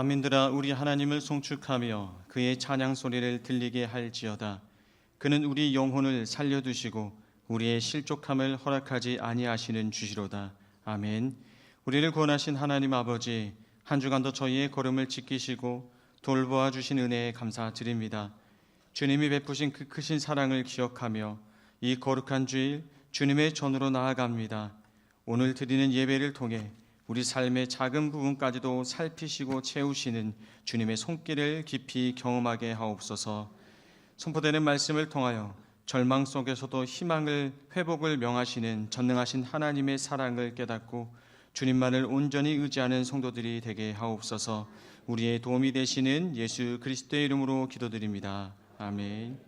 만민들아 우리 하나님을 송축하며 그의 찬양 소리를 들리게 할지어다. 그는 우리 영혼을 살려두시고 우리의 실족함을 허락하지 아니하시는 주시로다. 아멘. 우리를 구원하신 하나님 아버지, 한 주간도 저희의 걸음을 지키시고 돌보아 주신 은혜에 감사드립니다. 주님이 베푸신 그 크신 사랑을 기억하며 이 거룩한 주일 주님의 전으로 나아갑니다. 오늘 드리는 예배를 통해 우리 삶의 작은 부분까지도 살피시고 채우시는 주님의 손길을 깊이 경험하게 하옵소서. 선포되는 말씀을 통하여 절망 속에서도 희망을 회복을 명하시는 전능하신 하나님의 사랑을 깨닫고 주님만을 온전히 의지하는 성도들이 되게 하옵소서. 우리의 도움이 되시는 예수 그리스도의 이름으로 기도드립니다. 아멘.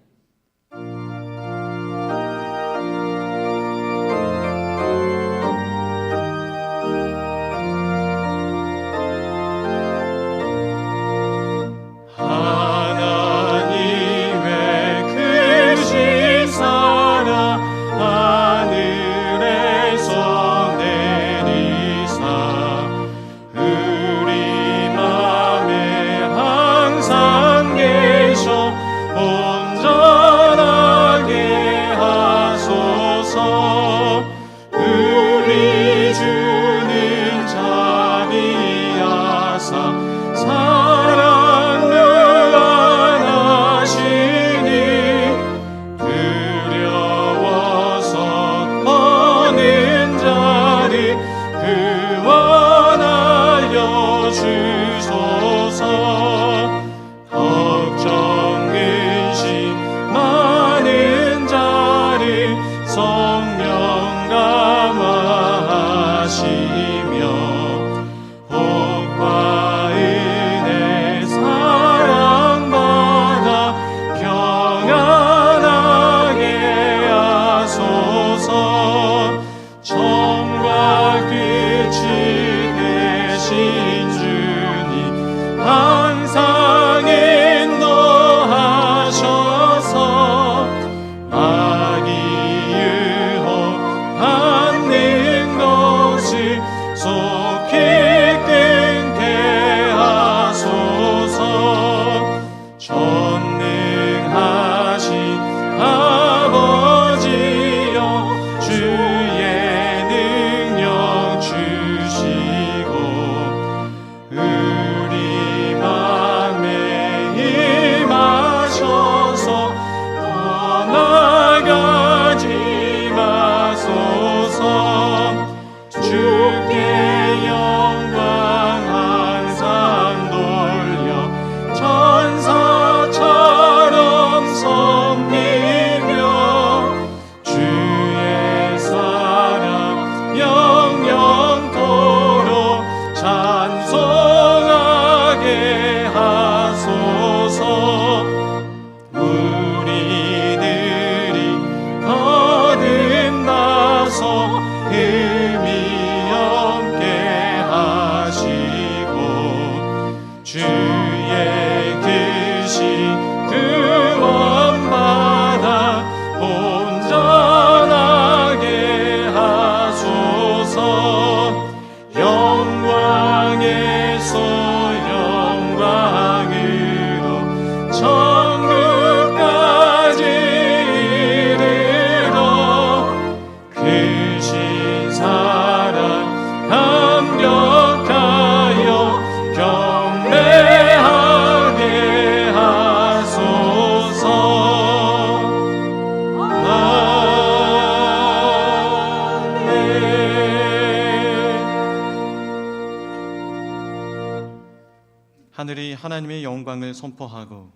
하늘이 하나님의 영광을 선포하고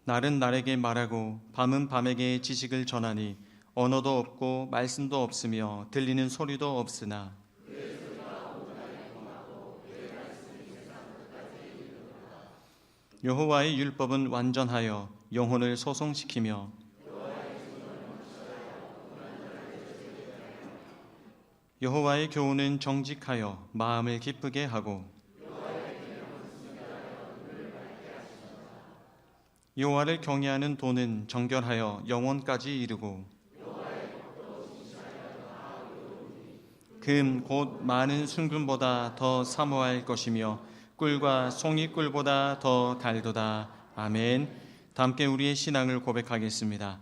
날은 날에게 말하고 밤은 밤에게 지식을 전하니 언어도 없고 말씀도 없으며 들리는 소리도 없으나 여호와의 율법은 완전하여 영혼을 소송시키며 여호와의 교훈은 정직하여 마음을 기쁘게 하고 여호와를 경외하는 도는 정결하여 영원까지 이르고 금 곧 많은 순금보다 더 사모할 것이며 꿀과 송이꿀보다 더 달도다. 아멘. 함께 우리의 신앙을 고백하겠습니다.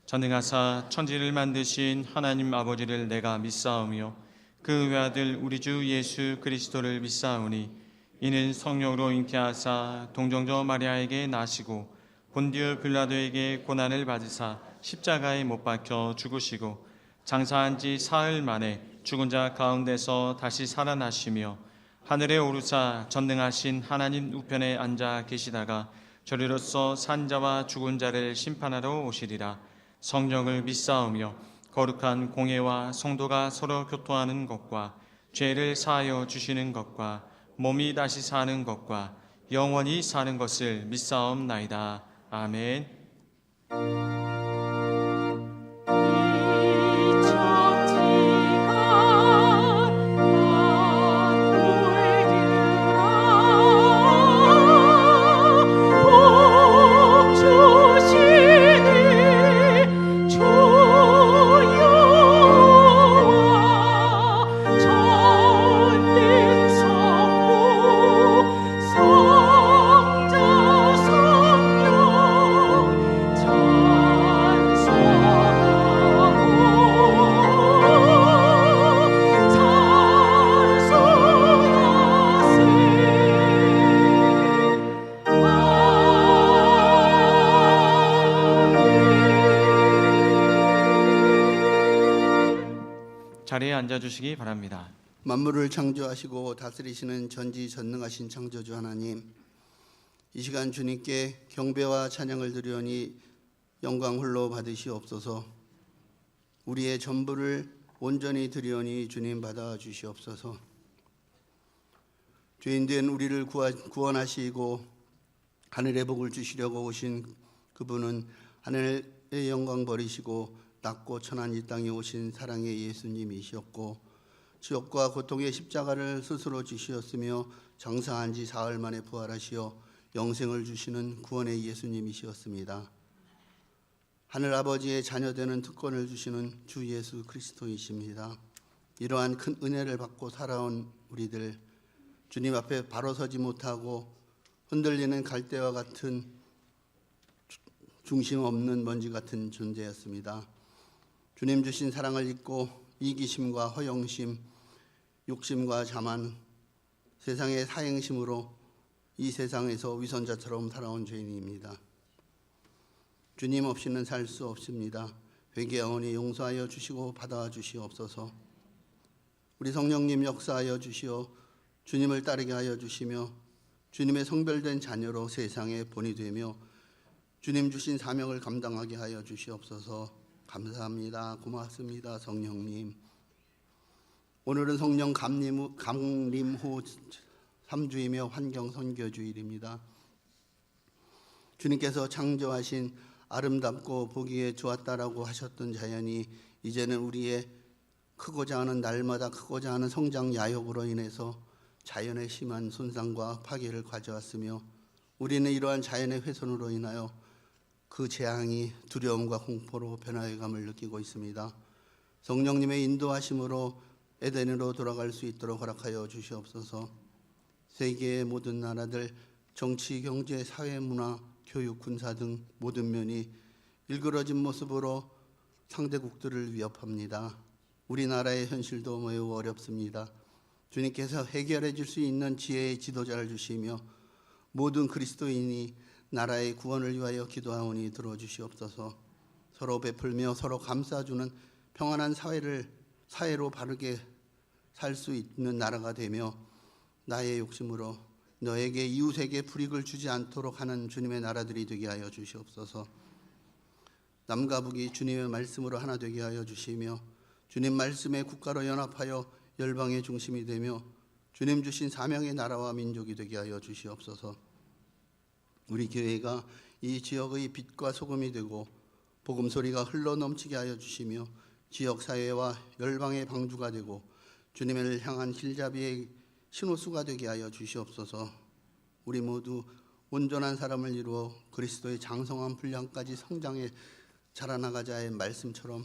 전능하사 천지를 만드신 하나님 아버지를 내가 믿사오며 그 외아들 우리 주 예수 그리스도를 믿사오니 이는 성령으로 잉태하사 동정저 마리아에게 나시고 본디오 빌라도에게 고난을 받으사 십자가에 못 박혀 죽으시고 장사한 지 사흘 만에 죽은 자 가운데서 다시 살아나시며 하늘에 오르사 전능하신 하나님 우편에 앉아 계시다가 저리로서 산 자와 죽은 자를 심판하러 오시리라. 성령을 믿사오며 거룩한 공회와 성도가 서로 교통하는 것과 죄를 사하여 주시는 것과 몸이 다시 사는 것과 영원히 사는 것을 믿사옵나이다. 아멘. 자리에 앉아주시기 바랍니다. 만물을 창조하시고 다스리시는 전지전능하신 창조주 하나님, 이 시간 주님께 경배와 찬양을 드리오니 영광 홀로 받으시옵소서. 우리의 전부를 온전히 드리오니 주님 받아 주시옵소서. 죄인된 우리를 구원하시고 하늘의 복을 주시려고 오신 그분은 하늘의 영광 버리시고 낮고 천한 이 땅에 오신 사랑의 예수님이셨고 지옥과 고통의 십자가를 스스로 지시었으며 장사한 지 사흘 만에 부활하시어 영생을 주시는 구원의 예수님이셨습니다. 하늘 아버지의 자녀되는 특권을 주시는 주 예수 그리스도이십니다. 이러한 큰 은혜를 받고 살아온 우리들, 주님 앞에 바로 서지 못하고 흔들리는 갈대와 같은 중심 없는 먼지 같은 존재였습니다. 주님 주신 사랑을 잊고 이기심과 허영심, 욕심과 자만, 세상의 사행심으로 이 세상에서 위선자처럼 살아온 죄인입니다. 주님 없이는 살 수 없습니다. 회개하오니 용서하여 주시고 받아 주시옵소서. 우리 성령님 역사하여 주시어 주님을 따르게 하여 주시며 주님의 성별된 자녀로 세상에 본이 되며 주님 주신 사명을 감당하게 하여 주시옵소서. 감사합니다. 고맙습니다. 성령님. 오늘은 성령 강림 후 3주이며 환경 선교주일입니다. 주님께서 창조하신 아름답고 보기에 좋았다라고 하셨던 자연이 이제는 우리의 크고자 하는 날마다 크고자 하는 성장 야욕으로 인해서 자연의 심한 손상과 파괴를 가져왔으며 우리는 이러한 자연의 훼손으로 인하여 그 재앙이 두려움과 공포로 변화해감을 느끼고 있습니다. 성령님의 인도하심으로 에덴으로 돌아갈 수 있도록 허락하여 주시옵소서. 세계의 모든 나라들, 정치, 경제, 사회, 문화, 교육, 군사 등 모든 면이 일그러진 모습으로 상대국들을 위협합니다. 우리나라의 현실도 매우 어렵습니다. 주님께서 해결해 줄 수 있는 지혜의 지도자를 주시며 모든 그리스도인이 나라의 구원을 위하여 기도하오니 들어주시옵소서. 서로 베풀며 서로 감싸주는 평안한 사회로 바르게 살 수 있는 나라가 되며 나의 욕심으로 너에게 이웃에게 불이익을 주지 않도록 하는 주님의 나라들이 되게 하여 주시옵소서. 남과 북이 주님의 말씀으로 하나 되게 하여 주시며 주님 말씀의 국가로 연합하여 열방의 중심이 되며 주님 주신 사명의 나라와 민족이 되게 하여 주시옵소서. 우리 교회가 이 지역의 빛과 소금이 되고 복음 소리가 흘러 넘치게 하여 주시며 지역 사회와 열방의 방주가 되고 주님을 향한 길잡이의 신호수가 되게 하여 주시옵소서. 우리 모두 온전한 사람을 이루어 그리스도의 장성한 분량까지 성장해 자라나가자의 말씀처럼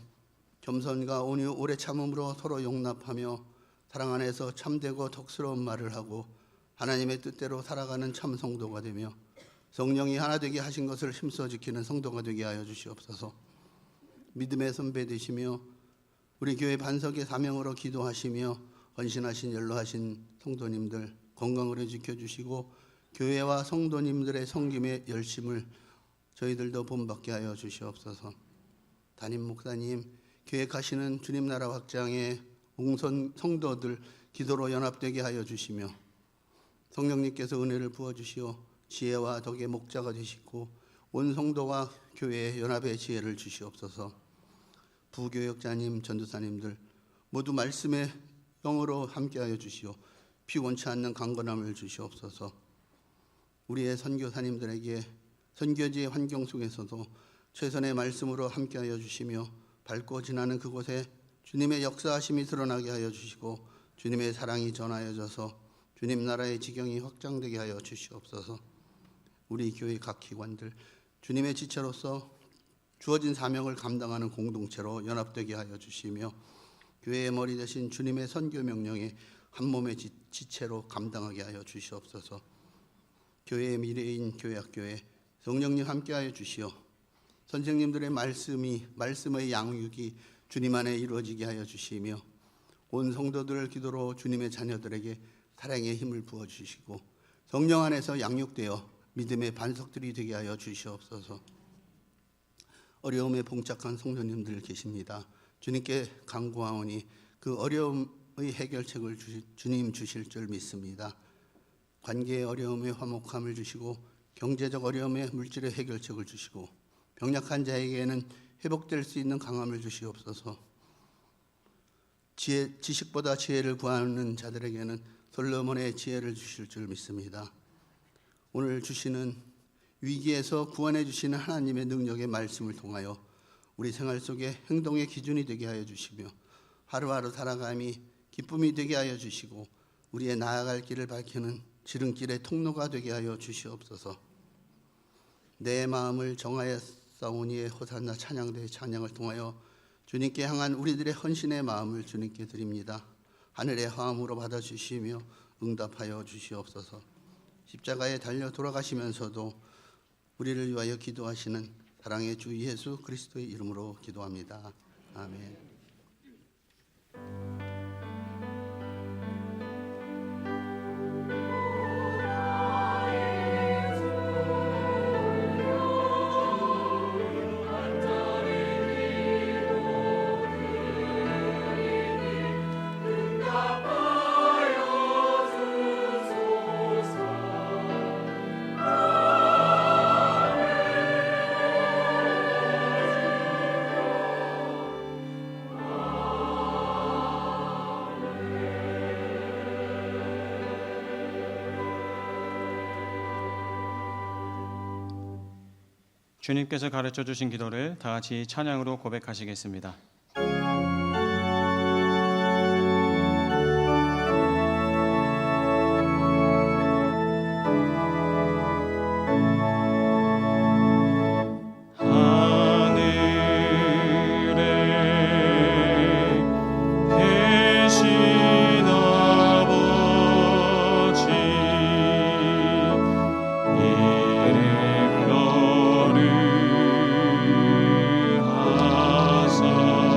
겸손과 온유 오래 참음으로 서로 용납하며 사랑 안에서 참되고 덕스러운 말을 하고 하나님의 뜻대로 살아가는 참 성도가 되며 성령이 하나 되게 하신 것을 힘써 지키는 성도가 되게 하여 주시옵소서. 믿음의 선배 되시며 우리 교회 반석의 사명으로 기도하시며 헌신하신 연로하신 성도님들 건강으로 지켜주시고 교회와 성도님들의 섬김의 열심을 저희들도 본받게 하여 주시옵소서. 담임 목사님, 계획하시는 주님 나라 확장에 옹선 성도들 기도로 연합되게 하여 주시며 성령님께서 은혜를 부어주시어 지혜와 덕의 목자가 되시고 온 성도와 교회의 연합의 지혜를 주시옵소서. 부교역자님, 전도사님들 모두 말씀의 영으로 함께하여 주시오 피곤치 않는 강건함을 주시옵소서. 우리의 선교사님들에게 선교지의 환경 속에서도 최선의 말씀으로 함께하여 주시며 밝고 지나는 그곳에 주님의 역사하심이 드러나게 하여 주시고 주님의 사랑이 전하여져서 주님 나라의 지경이 확장되게 하여 주시옵소서. 우리 교회 각 기관들 주님의 지체로서 주어진 사명을 감당하는 공동체로 연합되게 하여 주시며 교회의 머리 대신 주님의 선교 명령에 한 몸의 지체로 감당하게 하여 주시옵소서. 교회의 미래인 교회학교에 성령님 함께하여 주시어 선생님들의 말씀의 양육이 주님 안에 이루어지게 하여 주시며 온 성도들을 기도로 주님의 자녀들에게 사랑의 힘을 부어주시고 성령 안에서 양육되어 믿음의 반석들이 되게 하여 주시옵소서. 어려움에 봉착한 성도님들 계십니다. 주님께 간구하오니 그 어려움의 해결책을 주님 주실 줄 믿습니다. 관계의 어려움에 화목함을 주시고 경제적 어려움에 물질의 해결책을 주시고 병약한 자에게는 회복될 수 있는 강함을 주시옵소서. 지식보다 지혜를 구하는 자들에게는 솔로몬의 지혜를 주실 줄 믿습니다. 오늘 주시는 위기에서 구원해 주시는 하나님의 능력의 말씀을 통하여 우리 생활 속에 행동의 기준이 되게 하여 주시며 하루하루 살아감이 기쁨이 되게 하여 주시고 우리의 나아갈 길을 밝히는 지름길의 통로가 되게 하여 주시옵소서. 내 마음을 정하였사오니의 호산나 찬양대의 찬양을 통하여 주님께 향한 우리들의 헌신의 마음을 주님께 드립니다. 하늘의 화음으로 받아주시며 응답하여 주시옵소서. 십자가에 달려 돌아가시면서도 우리를 위하여 기도하시는 사랑의 주 예수 그리스도의 이름으로 기도합니다. 아멘. 주님께서 가르쳐 주신 기도를 다 같이 찬양으로 고백하시겠습니다. 이름 너를 하사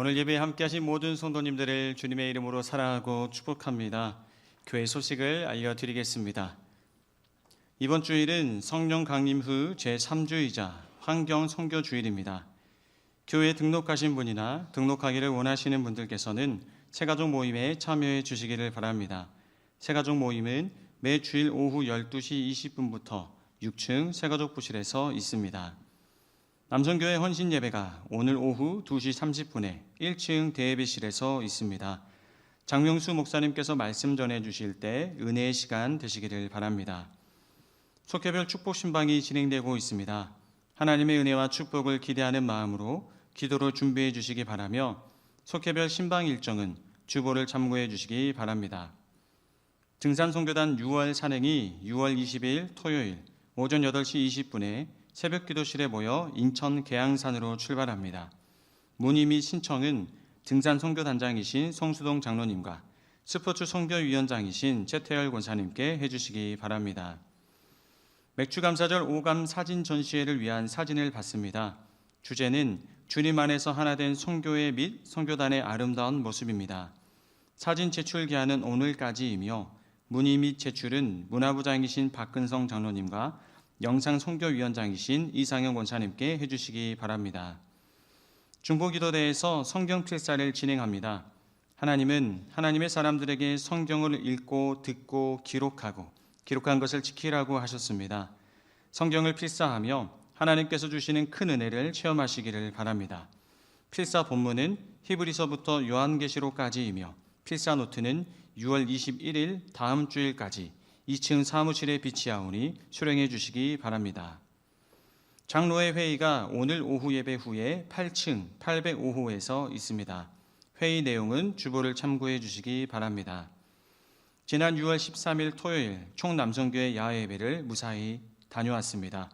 오늘 예배에 함께하신 모든 성도님들을 주님의 이름으로 사랑하고 축복합니다. 교회 소식을 알려드리겠습니다. 이번 주일은 성령 강림 후 제3주이자 환경 선교 주일입니다. 교회에 등록하신 분이나 등록하기를 원하시는 분들께서는 새가족 모임에 참여해 주시기를 바랍니다. 새가족 모임은 매 주일 오후 12시 20분부터 6층 새가족부실에서 있습니다. 남성교회 헌신 예배가 오늘 오후 2시 30분에 1층 대예배실에서 있습니다. 장명수 목사님께서 말씀 전해 주실 때 은혜의 시간 되시기를 바랍니다. 속회별 축복 신방이 진행되고 있습니다. 하나님의 은혜와 축복을 기대하는 마음으로 기도로 준비해 주시기 바라며 속회별 신방 일정은 주보를 참고해 주시기 바랍니다. 등산선교단 6월 산행이 6월 20일 토요일 오전 8시 20분에 새벽 기도실에 모여 인천 계양산으로 출발합니다. 문의 및 신청은 등산 선교단장이신 송수동 장로님과 스포츠 선교위원장이신 최태열 권사님께 해주시기 바랍니다. 맥주감사절 5감 사진 전시회를 위한 사진을 받습니다. 주제는 주님 안에서 하나 된 선교회 및 선교단의 아름다운 모습입니다. 사진 제출 기한은 오늘까지이며 문의 및 제출은 문화부장이신 박근성 장로님과 영상 선교위원장이신 이상영 권사님께 해주시기 바랍니다. 중보기도대에서 성경 필사를 진행합니다. 하나님은 하나님의 사람들에게 성경을 읽고 듣고 기록한 것을 지키라고 하셨습니다. 성경을 필사하며 하나님께서 주시는 큰 은혜를 체험하시기를 바랍니다. 필사 본문은 히브리서부터 요한계시록까지이며 필사 노트는 6월 21일 다음 주일까지 2층 사무실에 비치하오니 수령해 주시기 바랍니다. 장로회 회의가 오늘 오후 예배 후에 8층 805호에서 있습니다. 회의 내용은 주보를 참고해 주시기 바랍니다. 지난 6월 13일 토요일 총남성교회 야외 예배를 무사히 다녀왔습니다.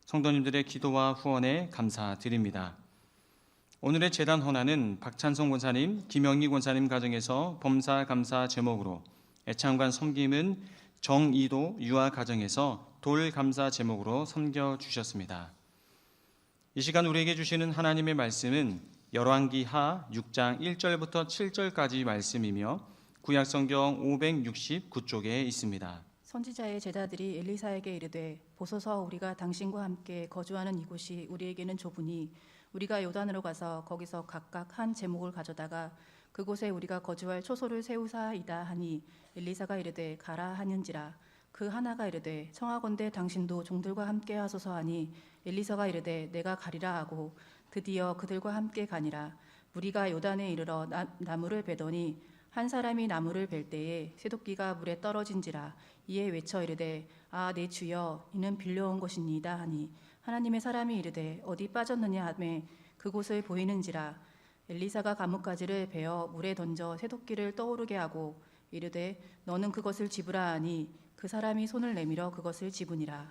성도님들의 기도와 후원에 감사드립니다. 오늘의 제단 헌화는 박찬성 권사님, 김영희 권사님 가정에서 범사 감사 제목으로, 애창관 섬김은 정이도 유아 가정에서 돌 감사 제목으로 섬겨주셨습니다. 이 시간 우리에게 주시는 하나님의 말씀은 열왕기하 6장 1절부터 7절까지 말씀이며 구약성경 569쪽에 있습니다. 선지자의 제자들이 엘리사에게 이르되 보소서 우리가 당신과 함께 거주하는 이곳이 우리에게는 좁으니 우리가 요단으로 가서 거기서 각각 한 제목을 가져다가 그곳에 우리가 거주할 초소를 세우사이다 하니 엘리사가 이르되 가라 하는지라. 그 하나가 이르되 청하건대 당신도 종들과 함께 하소서 하니 엘리사가 이르되 내가 가리라 하고 드디어 그들과 함께 가니라. 무리가 요단에 이르러 나무를 베더니 한 사람이 나무를 벨 때에 쇠도끼가 물에 떨어진지라. 이에 외쳐 이르되 아 내 주여 이는 빌려온 것이니이다 하니 하나님의 사람이 이르되 어디 빠졌느냐 하매 그곳을 보이는지라. 엘리사가 가뭇가지를 베어 물에 던져 쇠도끼를 떠오르게 하고 이르되 너는 그것을 집으라 하니 그 사람이 손을 내밀어 그것을 집으니라.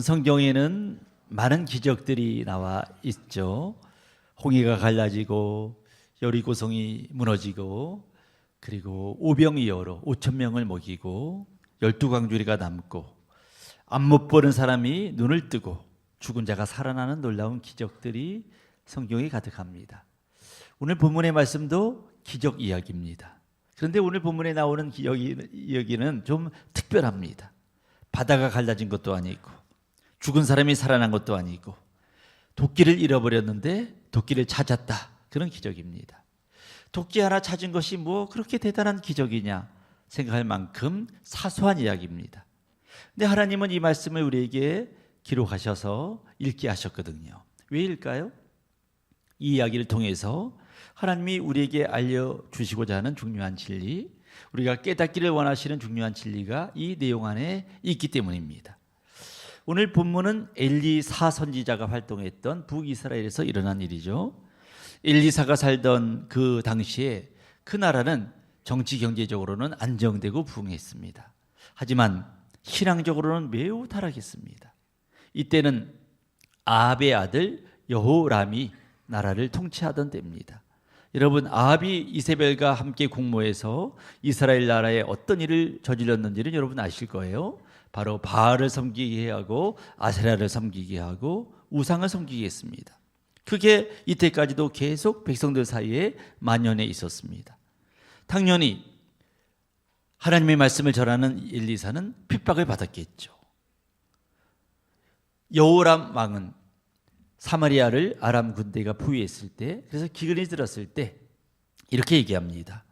성경에는 많은 기적들이 나와 있죠. 홍해가 갈라지고 여리고성이 무너지고 그리고 오병이어로 5천 명을 먹이고 12광주리가 남고 앞 못 보는 사람이 눈을 뜨고 죽은 자가 살아나는 놀라운 기적들이 성경에 가득합니다. 오늘 본문의 말씀도 기적 이야기입니다. 그런데 오늘 본문에 나오는 이야기는 좀 특별합니다. 바다가 갈라진 것도 아니고 죽은 사람이 살아난 것도 아니고 도끼를 잃어버렸는데 도끼를 찾았다. 그런 기적입니다. 도끼 하나 찾은 것이 뭐 그렇게 대단한 기적이냐 생각할 만큼 사소한 이야기입니다. 근데 하나님은 이 말씀을 우리에게 기록하셔서 읽게 하셨거든요. 왜일까요? 이 이야기를 통해서 하나님이 우리에게 알려주시고자 하는 중요한 진리, 우리가 깨닫기를 원하시는 중요한 진리가 이 내용 안에 있기 때문입니다. 오늘 본문은 엘리사 선지자가 활동했던 북이스라엘에서 일어난 일이죠. 엘리사가 살던 그 당시에 그 나라는 정치 경제적으로는 안정되고 부흥했습니다. 하지만 신앙적으로는 매우 타락했습니다. 이때는 아합의 아들 여호람이 나라를 통치하던 때입니다. 여러분, 아합이 이세벨과 함께 공모해서 이스라엘 나라에 어떤 일을 저질렀는지는 여러분 아실 거예요. 바로 바알을 섬기게 하고 아세라를 섬기게 하고 우상을 섬기게 했습니다. 그게 이때까지도 계속 백성들 사이에 만연해 있었습니다. 당연히 하나님의 말씀을 전하는 엘리사는 핍박을 받았겠죠. 여호람 왕은 사마리아를 아람 군대가 포위했을 때, 그래서 기근이 들었을 때 이렇게 얘기합니다.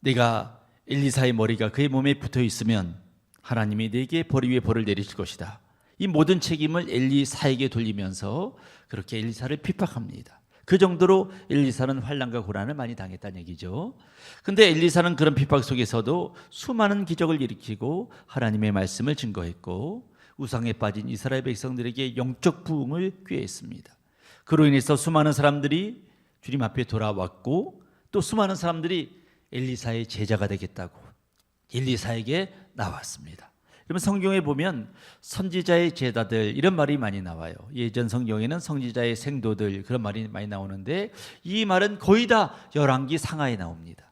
내가 엘리사의 머리가 그의 몸에 붙어 있으면 하나님이 내게 벌 위에 벌을 내리실 것이다. 이 모든 책임을 엘리사에게 돌리면서 그렇게 엘리사를 핍박합니다. 그 정도로 엘리사는 환난과 고난을 많이 당했다는 얘기죠. 근데 엘리사는 그런 핍박 속에서도 수많은 기적을 일으키고 하나님의 말씀을 증거했고 우상에 빠진 이스라엘 백성들에게 영적 부흥을 꾀했습니다. 그로 인해서 수많은 사람들이 주님 앞에 돌아왔고 또 수많은 사람들이 엘리사의 제자가 되겠다고 엘리사에게 나왔습니다. 여러분, 성경에 보면 선지자의 제자들 이런 말이 많이 나와요. 예전 성경에는 선지자의 생도들 그런 말이 많이 나오는데 이 말은 거의 다 열왕기 상하에 나옵니다.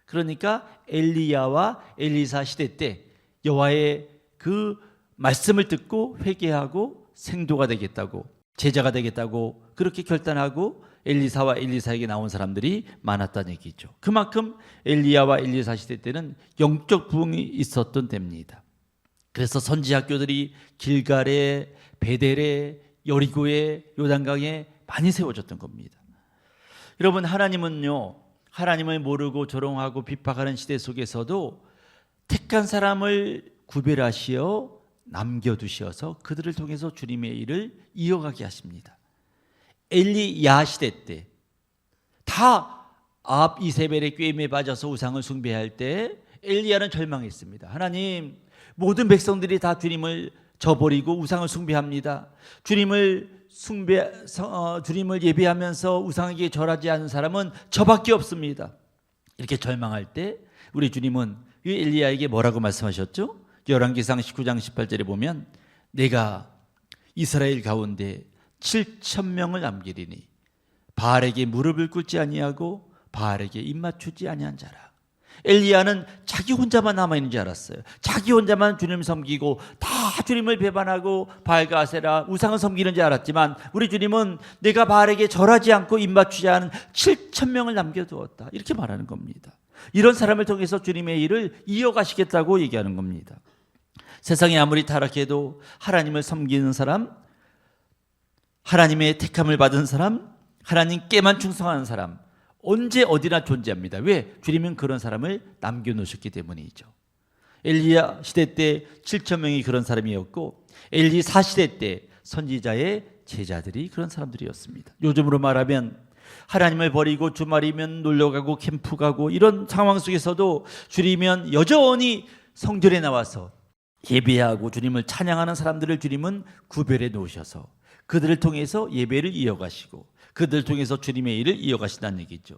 그러니까 엘리야와 엘리사 시대 때 여호와의 그 말씀을 듣고 회개하고 생도가 되겠다고 제자가 되겠다고 그렇게 결단하고 엘리사와 엘리사에게 나온 사람들이 많았다는 얘기죠. 그만큼 엘리야와 엘리사 시대 때는 영적 부흥이 있었던 때입니다. 그래서 선지학교들이 길갈에 베델에 여리고에 요단강에 많이 세워졌던 겁니다. 여러분, 하나님은요, 하나님을 모르고 조롱하고 비판하는 시대 속에서도 택한 사람을 구별하시어 남겨두셔서 그들을 통해서 주님의 일을 이어가게 하십니다. 엘리야 시대 때 다 아합 이세벨의 꾀임에 빠져서 우상을 숭배할 때 엘리야는 절망했습니다. 하나님, 모든 백성들이 다 주님을 저버리고 우상을 숭배합니다. 주님을 예배하면서 우상에게 절하지 않은 사람은 저밖에 없습니다. 이렇게 절망할 때 우리 주님은 이 엘리야에게 뭐라고 말씀하셨죠? 열왕기상 19장 18절에 보면 내가 이스라엘 가운데 7,000명을 남기리니 바알에게 무릎을 꿇지 아니하고 바알에게 입맞추지 아니한 자라. 엘리야는 자기 혼자만 남아있는 줄 알았어요. 자기 혼자만 주님 섬기고 다 주님을 배반하고 바알과 아세라 우상을 섬기는 줄 알았지만 우리 주님은 내가 바알에게 절하지 않고 입맞추지 않은 7,000명을 남겨두었다. 이렇게 말하는 겁니다. 이런 사람을 통해서 주님의 일을 이어가시겠다고 얘기하는 겁니다. 세상이 아무리 타락해도 하나님을 섬기는 사람, 하나님의 택함을 받은 사람, 하나님께만 충성하는 사람 언제 어디나 존재합니다. 왜? 주님은 그런 사람을 남겨놓으셨기 때문이죠. 엘리야 시대 때 7,000명이 그런 사람이었고 엘리사 시대 때 선지자의 제자들이 그런 사람들이었습니다. 요즘으로 말하면 하나님을 버리고 주말이면 놀러가고 캠프 가고 이런 상황 속에서도 주님은 여전히 성전에 나와서 예배하고 주님을 찬양하는 사람들을 주님은 구별해 놓으셔서 그들을 통해서 예배를 이어가시고 그들을 통해서 주님의 일을 이어가신다는 얘기죠.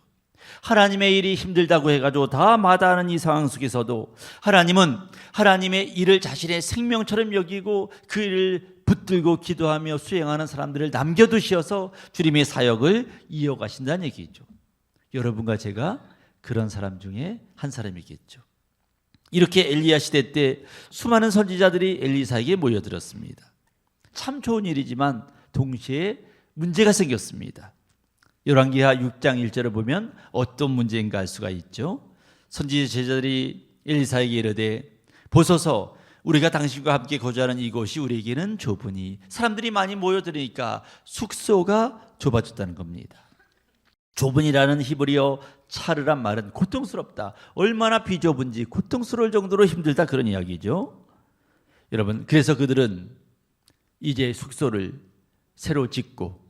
하나님의 일이 힘들다고 해가지고 다 마다하는 이 상황 속에서도 하나님은 하나님의 일을 자신의 생명처럼 여기고 그 일을 붙들고 기도하며 수행하는 사람들을 남겨두셔서 주님의 사역을 이어가신다는 얘기죠. 여러분과 제가 그런 사람 중에 한 사람이겠죠. 이렇게 엘리야 시대 때 수많은 선지자들이 엘리사에게 모여들었습니다. 참 좋은 일이지만 동시에 문제가 생겼습니다. 열왕기하 6장 1절을 보면 어떤 문제인가 알 수가 있죠. 선지자 제자들이 엘리사에게 이르되 보소서 우리가 당신과 함께 거주하는 이곳이 우리에게는 좁으니 사람들이 많이 모여들으니까 숙소가 좁아졌다는 겁니다. 좁은이라는 히브리어 차르란 말은 고통스럽다. 얼마나 비좁은지 고통스러울 정도로 힘들다 그런 이야기죠. 여러분, 그래서 그들은 이제 숙소를 새로 짓고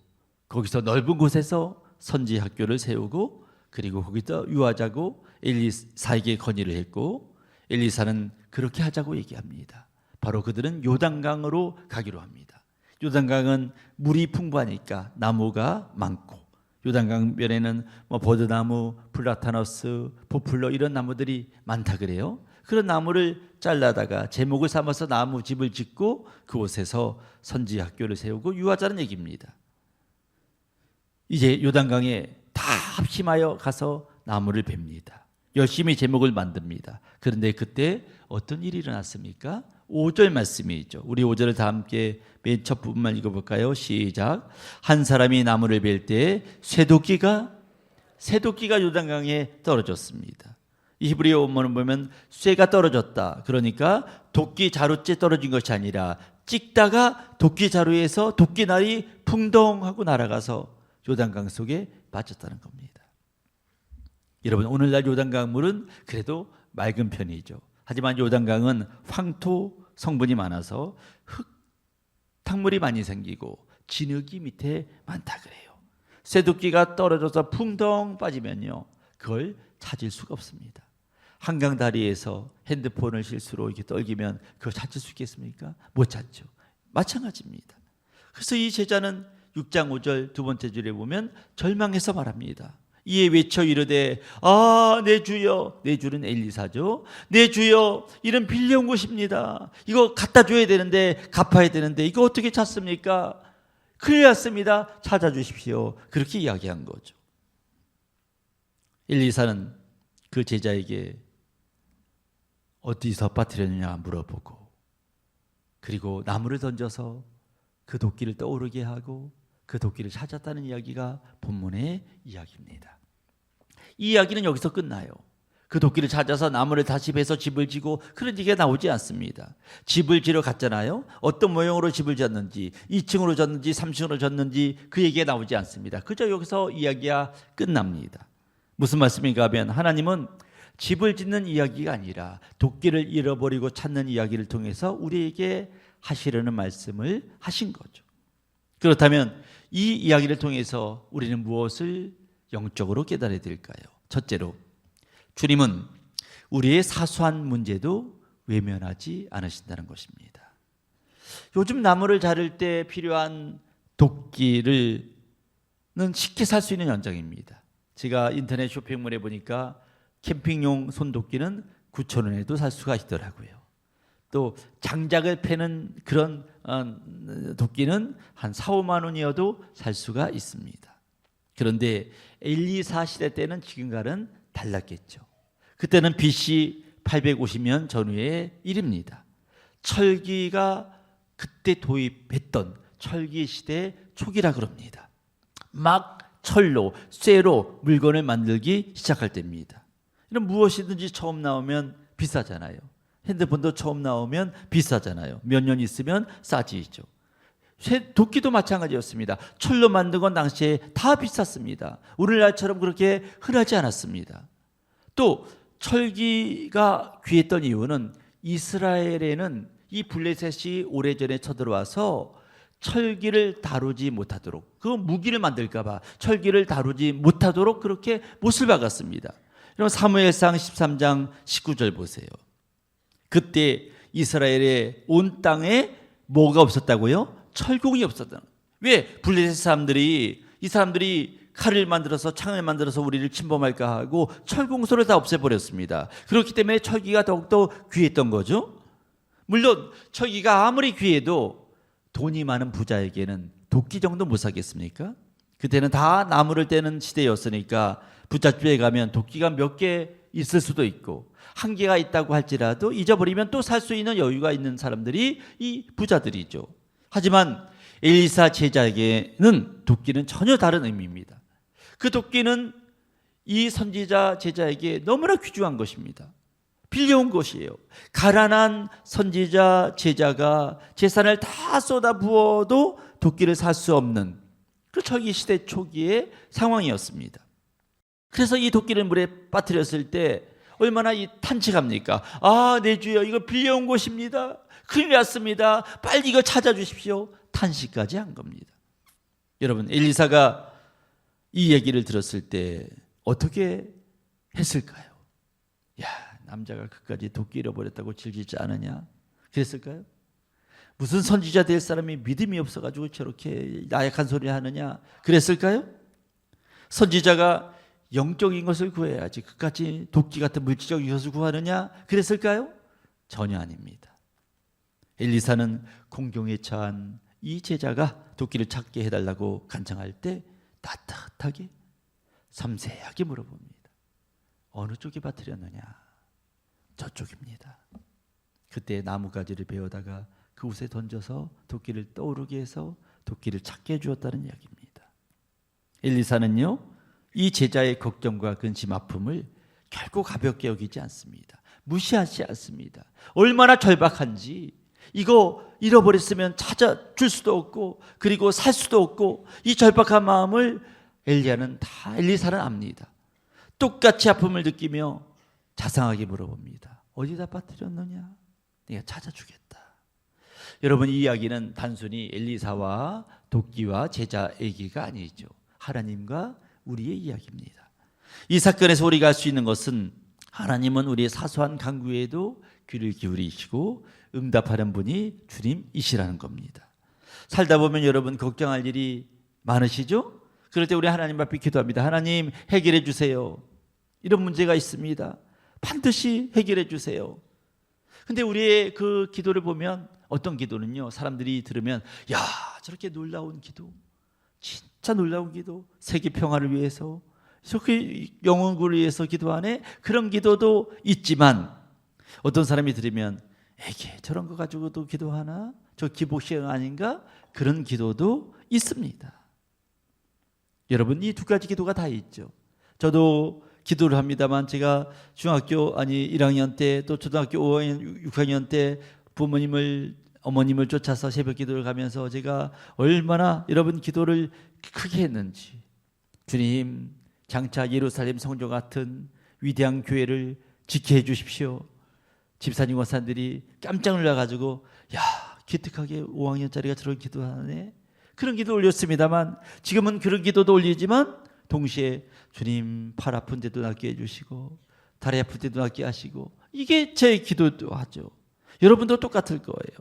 거기서 넓은 곳에서 선지 학교를 세우고 그리고 거기서 유하자고 엘리사에게 건의를 했고 엘리사는 그렇게 하자고 얘기합니다. 바로 그들은 요단강으로 가기로 합니다. 요단강은 물이 풍부하니까 나무가 많고 요단강변에는 버드나무, 플라타너스, 포플러 이런 나무들이 많다 그래요. 그런 나무를 잘라다가 제목을 삼아서 나무집을 짓고 그곳에서 선지 학교를 세우고 유하자는 얘기입니다. 이제 요단강에 다 합심하여 가서 나무를 뱁니다. 열심히 제목을 만듭니다. 그런데 그때 어떤 일이 일어났습니까? 5절 말씀이죠. 우리 5절을 다 함께 맨 첫 부분만 읽어볼까요? 시작. 한 사람이 나무를 벨 때 쇠도끼가 요단강에 떨어졌습니다. 이 히브리어 원문을 보면 쇠가 떨어졌다. 그러니까 도끼 자루째 떨어진 것이 아니라 찍다가 도끼 자루에서 도끼날이 풍덩하고 날아가서 요단강 속에 빠졌다는 겁니다. 여러분, 오늘날 요단강 물은 그래도 맑은 편이죠. 하지만 요단강은 황토 성분이 많아서 흙탕물이 많이 생기고 진흙이 밑에 많다 그래요. 쇠도끼가 떨어져서 풍덩 빠지면요, 그걸 찾을 수가 없습니다. 한강 다리에서 핸드폰을 실수로 이렇게 떨기면 그걸 찾을 수 있겠습니까? 못 찾죠. 마찬가지입니다. 그래서 이 제자는 6장 5절 두 번째 줄에 보면 절망해서 말합니다. 이에 외쳐 이르되 내 주여, 내 주는 엘리사죠. 내 주여, 이런 빌려온 곳입니다. 이거 갖다 줘야 되는데 갚아야 되는데 이거 어떻게 찾습니까? 큰일 났습니다. 찾아주십시오. 그렇게 이야기한 거죠. 엘리사는 그 제자에게 어디서 빠뜨렸느냐 물어보고 그리고 나무를 던져서 그 도끼를 떠오르게 하고 그 도끼를 찾았다는 이야기가 본문의 이야기입니다. 이 이야기는 여기서 끝나요. 그 도끼를 찾아서 나무를 다시 베서 집을 지고 그런 얘기가 나오지 않습니다. 집을 지러 갔잖아요. 어떤 모형으로 집을 지었는지 2층으로 졌는지 3층으로 졌는지 그 얘기가 나오지 않습니다. 그저 여기서 이야기가 끝납니다. 무슨 말씀인가 하면 하나님은 집을 짓는 이야기가 아니라 도끼를 잃어버리고 찾는 이야기를 통해서 우리에게 하시려는 말씀을 하신 거죠. 그렇다면 이 이야기를 통해서 우리는 무엇을 영적으로 깨달아야 될까요? 첫째로, 주님은 우리의 사소한 문제도 외면하지 않으신다는 것입니다. 요즘 나무를 자를 때 필요한 도끼는 쉽게 살 수 있는 현장입니다. 제가 인터넷 쇼핑몰에 보니까 캠핑용 손도끼는 9,000원에도 살 수가 있더라고요. 또 장작을 패는 그런 도끼는 한 4, 5만 원이어도 살 수가 있습니다. 그런데 엘리사 시대 때는 지금과는 달랐겠죠. 그때는 BC 850년 전후의 일입니다. 철기가 그때 도입했던 철기 시대 초기라 그럽니다. 막 철로, 쇠로 물건을 만들기 시작할 때입니다. 이런 무엇이든지 처음 나오면 비싸잖아요. 핸드폰도 처음 나오면 비싸잖아요. 몇 년 있으면 싸지죠. 도끼도 마찬가지였습니다. 철로 만든 건 당시에 다 비쌌습니다. 오늘날처럼 그렇게 흔하지 않았습니다. 또 철기가 귀했던 이유는 이스라엘에는 이 블레셋이 오래전에 쳐들어와서 철기를 다루지 못하도록, 그 무기를 만들까 봐 철기를 다루지 못하도록 그렇게 못을 박았습니다. 여러분 사무엘상 13장 19절 보세요. 그때 이스라엘의 온 땅에 뭐가 없었다고요? 철공이 없었다. 왜? 블레셋 사람들이, 이 사람들이 칼을 만들어서 창을 만들어서 우리를 침범할까 하고 철공소를 다 없애버렸습니다. 그렇기 때문에 철기가 더욱더 귀했던 거죠. 물론 철기가 아무리 귀해도 돈이 많은 부자에게는 도끼 정도 못 사겠습니까? 그때는 다 나무를 떼는 시대였으니까 부잣집에 가면 도끼가 몇 개 있을 수도 있고 한 개가 있다고 할지라도 잊어버리면 또 살 수 있는 여유가 있는 사람들이 이 부자들이죠. 하지만 엘리사 제자에게는 도끼는 전혀 다른 의미입니다. 그 도끼는 이 선지자 제자에게 너무나 귀중한 것입니다. 빌려온 것이에요. 가난한 선지자 제자가 재산을 다 쏟아부어도 도끼를 살 수 없는 그 저기 시대 초기의 상황이었습니다. 그래서 이 도끼를 물에 빠뜨렸을 때 얼마나 이 탄식합니까? 아, 내 주여, 이거 빌려온 것입니다. 큰일 났습니다. 빨리 이거 찾아주십시오. 탄식까지 한 겁니다. 여러분, 엘리사가 이 얘기를 들었을 때 어떻게 했을까요? 야, 남자가 그까지 도끼 잃어버렸다고 즐기지 않으냐? 그랬을까요? 무슨 선지자 될 사람이 믿음이 없어가지고 저렇게 나약한 소리 하느냐? 그랬을까요? 선지자가 영적인 것을 구해야지 그까지 도끼 같은 물질적인 것을 구하느냐? 그랬을까요? 전혀 아닙니다. 엘리사는 공경에 처한 이 제자가 도끼를 찾게 해달라고 간청할 때 따뜻하게 섬세하게 물어봅니다. 어느 쪽에 빠뜨렸느냐? 저쪽입니다. 그때 나무가지를 베어다가 그곳에 던져서 도끼를 떠오르게 해서 도끼를 찾게 해주었다는 이야기입니다. 엘리사는요, 이 제자의 걱정과 근심 아픔을 결코 가볍게 여기지 않습니다. 무시하지 않습니다. 얼마나 절박한지, 이거 잃어버렸으면 찾아줄 수도 없고 그리고 살 수도 없고 이 절박한 마음을 엘리사는 압니다. 똑같이 아픔을 느끼며 자상하게 물어봅니다. 어디다 빠뜨렸느냐? 내가 찾아주겠다. 여러분, 이 이야기는 단순히 엘리사와 도끼와 제자 얘기가 아니죠. 하나님과 우리의 이야기입니다. 이 사건에서 우리가 알 수 있는 것은 하나님은 우리의 사소한 간구에도 귀를 기울이시고 응답하는 분이 주님이시라는 겁니다. 살다 보면 여러분 걱정할 일이 많으시죠? 그럴 때 우리 하나님 앞에 기도합니다. 하나님, 해결해 주세요. 이런 문제가 있습니다. 반드시 해결해 주세요. 근데 우리의 그 기도를 보면 어떤 기도는요, 사람들이 들으면 야, 저렇게 놀라운 기도, 진짜 놀라운 기도, 세계 평화를 위해서 저렇게 영혼을 위해서 기도하네, 그런 기도도 있지만 어떤 사람이 들으면 에게 저런 거 가지고도 기도하나? 저 기복시행 아닌가? 그런 기도도 있습니다. 여러분, 이 두 가지 기도가 다 있죠. 저도 기도를 합니다만 제가 중학교 1학년 때 또 초등학교 5학년, 6학년 때 어머님을 쫓아서 새벽 기도를 가면서 제가 얼마나 여러분 기도를 크게 했는지, 주님, 장차 예루살렘 성전 같은 위대한 교회를 지켜해 주십시오. 집사님 원사님들이 깜짝 놀라가지고 야, 기특하게 5학년짜리가 저런 기도하네, 그런 기도 올렸습니다만 지금은 그런 기도도 올리지만 동시에 주님, 팔 아픈 데도 낫게 해주시고 다리 아플 때도 낫게 하시고, 이게 제 기도도 하죠. 여러분도 똑같을 거예요.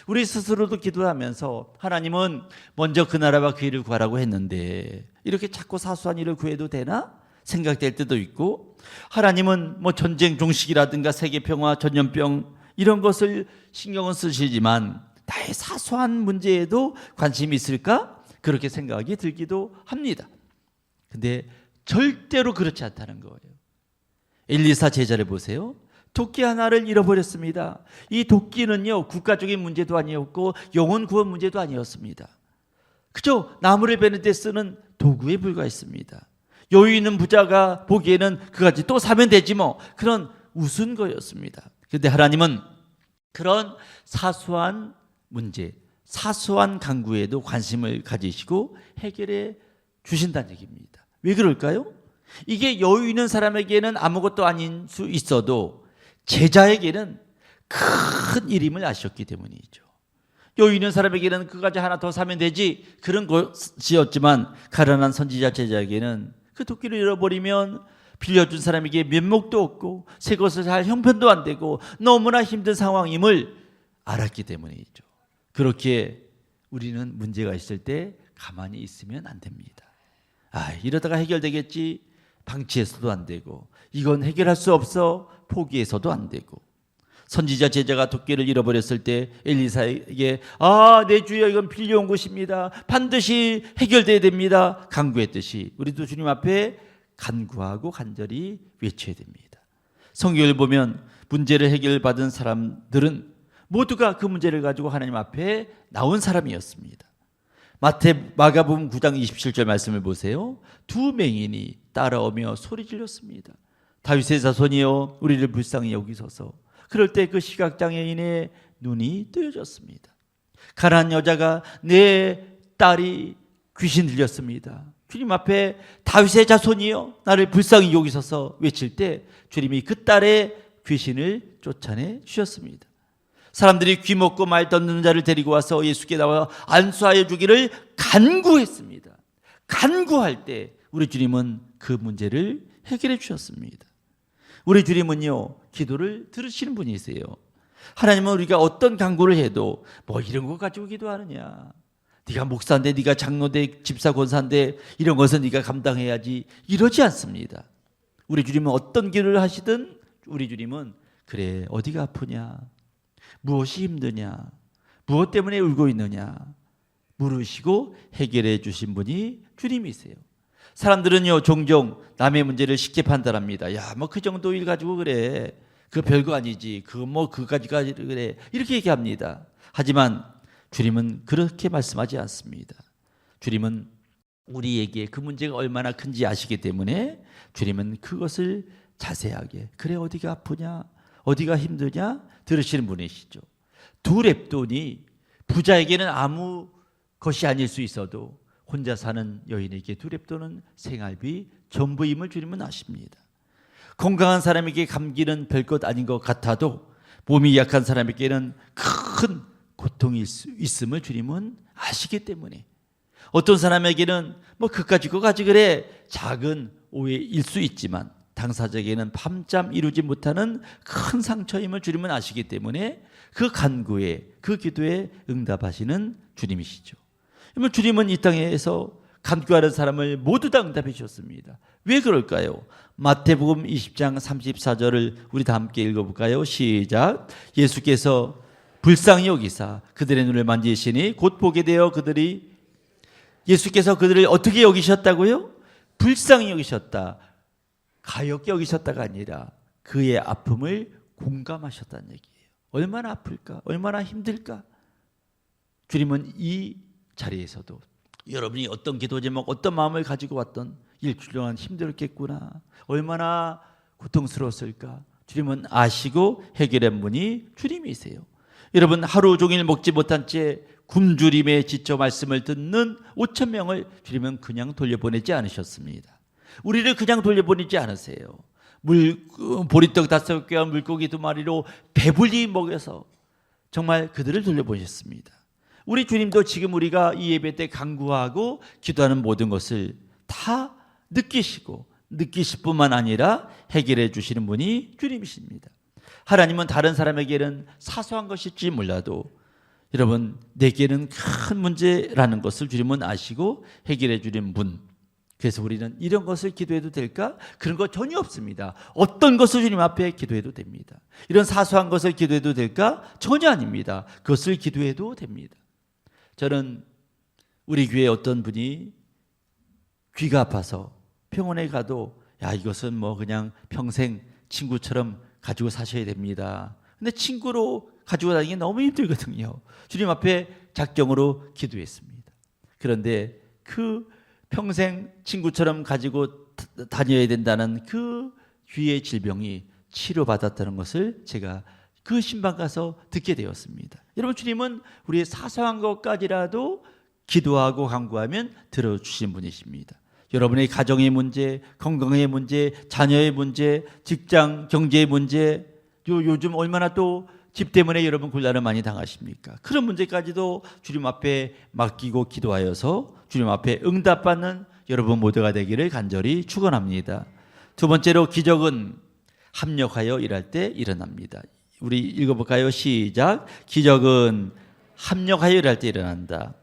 우리 스스로도 기도하면서 하나님은 먼저 그 나라와 그 일을 구하라고 했는데 이렇게 자꾸 사소한 일을 구해도 되나 생각될 때도 있고, 하나님은 뭐 전쟁 종식이라든가 세계 평화, 전염병 이런 것을 신경은 쓰시지만 나의 사소한 문제에도 관심이 있을까? 그렇게 생각이 들기도 합니다. 근데 절대로 그렇지 않다는 거예요. 엘리사 제자를 보세요. 도끼 하나를 잃어버렸습니다. 이 도끼는요, 국가적인 문제도 아니었고 영혼 구원 문제도 아니었습니다. 그저 나무를 베는 데 쓰는 도구에 불과했습니다. 여유 있는 부자가 보기에는 그까지 또 사면 되지 뭐, 그런 우스운 거였습니다. 그런데 하나님은 그런 사소한 문제, 사소한 간구에도 관심을 가지시고 해결해 주신다는 얘기입니다. 왜 그럴까요? 이게 여유 있는 사람에게는 아무것도 아닌 수 있어도 제자에게는 큰 일임을 아셨기 때문이죠. 여유 있는 사람에게는 그까지 하나 더 사면 되지, 그런 것이었지만 가난한 선지자 제자에게는 그 도끼를 잃어버리면 빌려준 사람에게 면목도 없고 새 것을 살 형편도 안 되고 너무나 힘든 상황임을 알았기 때문이죠. 그렇게 우리는 문제가 있을 때 가만히 있으면 안 됩니다. 이러다가 해결되겠지 방치해서도 안 되고, 이건 해결할 수 없어 포기해서도 안 되고, 선지자 제자가 도끼를 잃어버렸을 때 엘리사에게 내 주여 이건 빌려온 것입니다. 반드시 해결돼야 됩니다. 간구했듯이 우리도 주님 앞에 간구하고 간절히 외쳐야 됩니다. 성경을 보면 문제를 해결받은 사람들은 모두가 그 문제를 가지고 하나님 앞에 나온 사람이었습니다. 마가복음 9장 27절 말씀을 보세요. 두 맹인이 따라오며 소리 질렀습니다. 다윗의 자손이여 우리를 불쌍히 여기소서. 그럴 때 그 시각장애인의 눈이 뜨여졌습니다. 가난한 여자가 내 딸이 귀신 들렸습니다. 주님 앞에 다윗의 자손이여 나를 불쌍히 여기소서 외칠 때 주님이 그 딸의 귀신을 쫓아내 주셨습니다. 사람들이 귀먹고 말 듣는 자를 데리고 와서 예수께 나와 안수하여 주기를 간구했습니다. 간구할 때 우리 주님은 그 문제를 해결해 주셨습니다. 우리 주님은요, 기도를 들으시는 분이세요. 하나님은 우리가 어떤 간구를 해도 뭐 이런 거 가지고 기도하느냐, 네가 목사인데, 네가 장로대, 집사, 권사인데 이런 것은 네가 감당해야지, 이러지 않습니다. 우리 주님은 어떤 기도를 하시든 우리 주님은 그래, 어디가 아프냐, 무엇이 힘드냐, 무엇 때문에 울고 있느냐 물으시고 해결해 주신 분이 주님이세요. 사람들은요, 종종 남의 문제를 쉽게 판단합니다. 야, 뭐 그 정도 일 가지고 그래, 그 별거 아니지, 그까지가 그래, 이렇게 얘기합니다. 하지만 주님은 그렇게 말씀하지 않습니다. 주님은 우리에게 그 문제가 얼마나 큰지 아시기 때문에 주님은 그것을 자세하게, 그래 어디가 아프냐, 어디가 힘드냐 들으시는 분이시죠. 두 렙돈이 부자에게는 아무 것이 아닐 수 있어도 혼자 사는 여인에게 두 렙돈은 생활비 전부임을 주님은 아십니다. 건강한 사람에게 감기는 별것 아닌 것 같아도 몸이 약한 사람에게는 큰 고통이 있음을 주님은 아시기 때문에, 어떤 사람에게는 뭐 그까짓 거 가지 그래 작은 오해일 수 있지만 당사자에게는 밤잠 이루지 못하는 큰 상처임을 주님은 아시기 때문에 그 간구에, 그 기도에 응답하시는 주님이시죠. 그러면 주님은 이 땅에서 간구하는 사람을 모두 다 응답해 주셨습니다. 왜 그럴까요? 마태복음 20장 34절을 우리 다 함께 읽어볼까요? 시작. 예수께서 불쌍히 여기사 그들의 눈을 만지시니 곧 보게 되어 그들이, 예수께서 그들을 어떻게 여기셨다고요? 불쌍히 여기셨다. 가엾게 여기셨다가 아니라 그의 아픔을 공감하셨다는 얘기예요. 얼마나 아플까? 얼마나 힘들까? 주님은 이 자리에서도 여러분이 어떤 기도 제목, 어떤 마음을 가지고 왔던 일주일 동안 힘들었겠구나, 얼마나 고통스러웠을까, 주님은 아시고 해결한 분이 주님이세요. 여러분, 하루 종일 먹지 못한 채 굶주림에 지쳐 말씀을 듣는 5천 명을 주님은 그냥 돌려보내지 않으셨습니다. 우리를 그냥 돌려보내지 않으세요. 보리떡 5개와 물고기 2마리로 배불리 먹여서 정말 그들을 돌려보냈습니다. 우리 주님도 지금 우리가 이 예배 때 간구하고 기도하는 모든 것을 다 느끼시고, 느끼실 뿐만 아니라 해결해 주시는 분이 주님이십니다. 하나님은 다른 사람에게는 사소한 것일지 몰라도 여러분, 내게는 큰 문제라는 것을 주님은 아시고 해결해 주는 분. 그래서 우리는 이런 것을 기도해도 될까? 그런 거 전혀 없습니다. 어떤 것을 주님 앞에 기도해도 됩니다. 이런 사소한 것을 기도해도 될까? 전혀 아닙니다. 그것을 기도해도 됩니다. 저는 우리 교회 어떤 분이 귀가 아파서 병원에 가도 야, 이것은 뭐 그냥 평생 친구처럼 가지고 사셔야 됩니다. 근데 친구로 가지고 다니기 너무 힘들거든요. 주님 앞에 작정으로 기도했습니다. 그런데 그 평생 친구처럼 가지고 다녀야 된다는 그 귀의 질병이 치료받았다는 것을 제가 그 신방 가서 듣게 되었습니다. 여러분, 주님은 우리의 사소한 것까지라도 기도하고 간구하면 들어주신 분이십니다. 여러분의 가정의 문제, 건강의 문제, 자녀의 문제, 직장, 경제의 문제, 요즘 얼마나 또 집 때문에 여러분 곤란을 많이 당하십니까? 그런 문제까지도 주님 앞에 맡기고 기도하여서 주님 앞에 응답받는 여러분 모두가 되기를 간절히 축원합니다. 두 번째로, 기적은 합력하여 일할 때 일어납니다. 우리 읽어볼까요? 시작. 기적은 합력하여 일할 때 일어난다.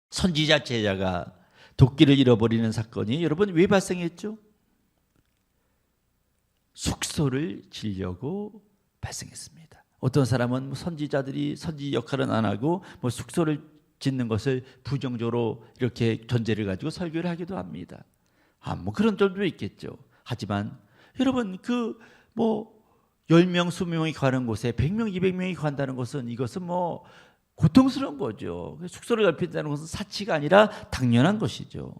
선지자 제자가 도끼를 잃어버리는 사건이 여러분 왜 발생했죠? 숙소를 지려고 발생했습니다. 어떤 사람은 선지자들이 선지 역할은 안 하고 숙소를 짓는 것을 부정적으로 이렇게 전제를 가지고 설교를 하기도 합니다. 그런 점도 있겠죠. 하지만 여러분 10명, 20명이 가는 곳에 100명, 200명이 간다는 것은 이것은 고통스러운 거죠. 숙소를 넓힌다는 것은 사치가 아니라 당연한 것이죠.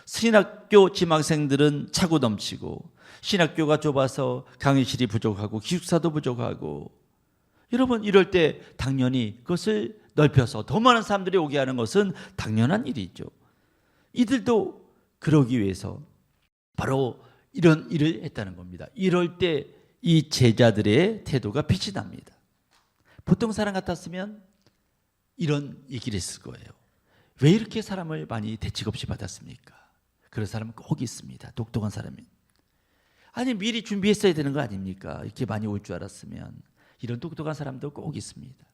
신학교 지망생들은 차고 넘치고 신학교가 좁아서 강의실이 부족하고 기숙사도 부족하고 여러분 이럴 때 당연히 그것을 넓혀서 더 많은 사람들이 오게 하는 것은 당연한 일이죠. 이들도 그러기 위해서 바로 이런 일을 했다는 겁니다. 이럴 때 이 제자들의 태도가 빛이 납니다. 보통 사람 같았으면 이런 얘기를 했을 거예요. 왜 이렇게 사람을 많이 대책 없이 받았습니까? 그런 사람은 꼭 있습니다. 독특한 사람이. 아니 미리 준비했어야 되는 거 아닙니까? 이렇게 많이 올 줄 알았으면. 이런 똑똑한 사람도 꼭 있습니다.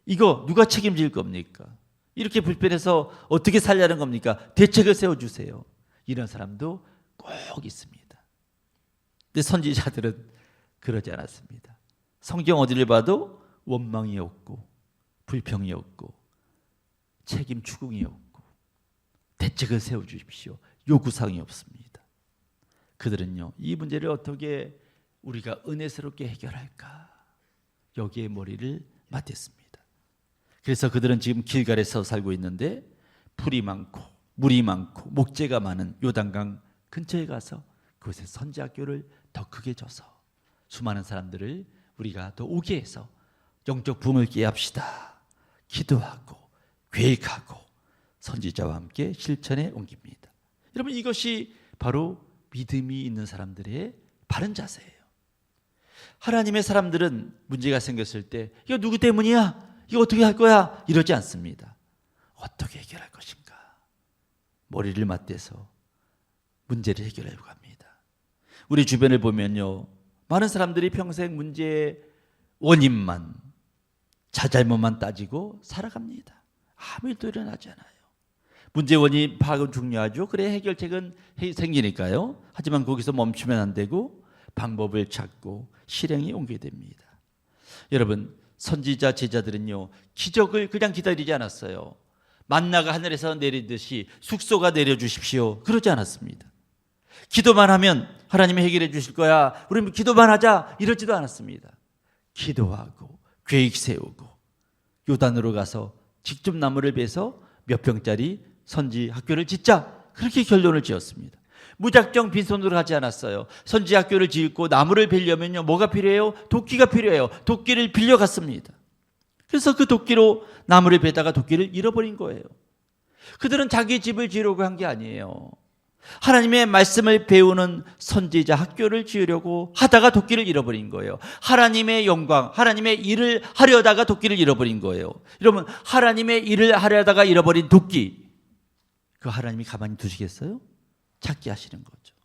이거 누가 책임질 겁니까? 이렇게 불편해서 어떻게 살려는 겁니까? 대책을 세워주세요. 이런 사람도 꼭 있습니다. 근데 선지자들은 그러지 않았습니다. 성경 어디를 봐도 원망이 없고 불평이 없고 책임 추궁이 없고 대책을 세워주십시오. 요구사항이 없습니다. 그들은요, 이 문제를 어떻게 우리가 은혜스럽게 해결할까? 여기에 머리를 맞댔습니다. 그래서 그들은 지금 길갈에서 살고 있는데 풀이 많고 물이 많고 목재가 많은 요단강 근처에 가서 그곳에 선지학교를 더 크게 줘서 수많은 사람들을 우리가 더 오게 해서 영적 붐을 깨게 합시다. 기도하고 계획하고 선지자와 함께 실천에 옮깁니다. 여러분 이것이 바로 믿음이 있는 사람들의 바른 자세예요. 하나님의 사람들은 문제가 생겼을 때 이거 누구 때문이야? 이거 어떻게 할 거야? 이러지 않습니다. 어떻게 해결할 것인가? 머리를 맞대서 문제를 해결하려고 합니다. 우리 주변을 보면요, 많은 사람들이 평생 문제의 원인만, 자잘못만 따지고 살아갑니다. 아무 일도 일어나지 않아요. 문제 원인 파악은 중요하죠. 그래 해결책은 생기니까요. 하지만 거기서 멈추면 안 되고 방법을 찾고 실행에 옮겨야 됩니다. 여러분 선지자 제자들은요, 기적을 그냥 기다리지 않았어요. 만나가 하늘에서 내리듯이 숙소가 내려주십시오, 그러지 않았습니다. 기도만 하면 하나님이 해결해 주실 거야, 우리 기도만 하자, 이러지도 않았습니다. 기도하고 계획 세우고 요단으로 가서 직접 나무를 베서 몇 평짜리 선지 학교를 짓자, 그렇게 결론을 지었습니다. 무작정 빈손으로 가지 않았어요. 선지 학교를 짓고 나무를 베려면요, 뭐가 필요해요? 도끼가 필요해요. 도끼를 빌려갔습니다. 그래서 그 도끼로 나무를 베다가 도끼를 잃어버린 거예요. 그들은 자기 집을 지으려고 한 게 아니에요. 하나님의 말씀을 배우는 선지자 학교를 지으려고 하다가 도끼를 잃어버린 거예요. 하나님의 영광, 하나님의 일을 하려다가 도끼를 잃어버린 거예요. 여러분 하나님의 일을 하려다가 잃어버린 도끼, 그 하나님이 가만히 두시겠어요? 찾게 하시는 거죠.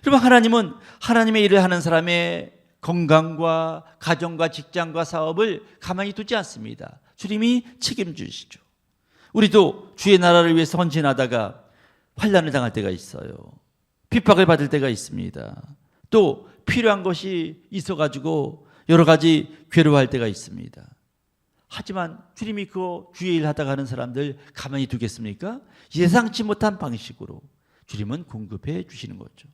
여러분 하나님은 하나님의 일을 하는 사람의 건강과 가정과 직장과 사업을 가만히 두지 않습니다. 주님이 책임지시죠. 우리도 주의 나라를 위해서 헌신하다가 환난을 당할 때가 있어요. 핍박을 받을 때가 있습니다. 또 필요한 것이 있어가지고 여러 가지 괴로워할 때가 있습니다. 하지만 주님이 그 주의 일 하다가 하는 사람들 가만히 두겠습니까? 예상치 못한 방식으로 주님은 공급해 주시는 거죠.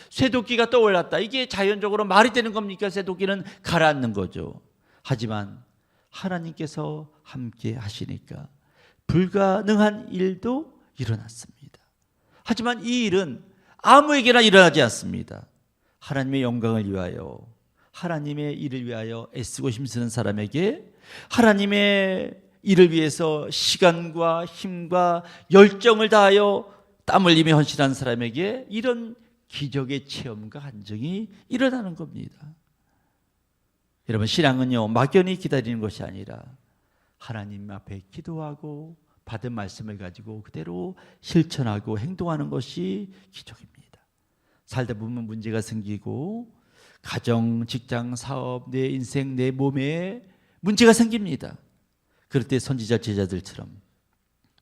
쇠도끼가 떠올랐다, 이게 자연적으로 말이 되는 겁니까? 쇠도끼는 가라앉는 거죠. 하지만 하나님께서 함께 하시니까 불가능한 일도 일어났습니다. 하지만 이 일은 아무에게나 일어나지 않습니다. 하나님의 영광을 위하여, 하나님의 일을 위하여 애쓰고 힘쓰는 사람에게, 하나님의 일을 위해서 시간과 힘과 열정을 다하여 땀 흘리며 헌신하는 사람에게 이런 기적의 체험과 간증이 일어나는 겁니다. 여러분 신앙은요, 막연히 기다리는 것이 아니라 하나님 앞에 기도하고 받은 말씀을 가지고 그대로 실천하고 행동하는 것이 기적입니다. 살다 보면 문제가 생기고 가정, 직장, 사업, 내 인생, 내 몸에 문제가 생깁니다. 그럴 때 선지자 제자들처럼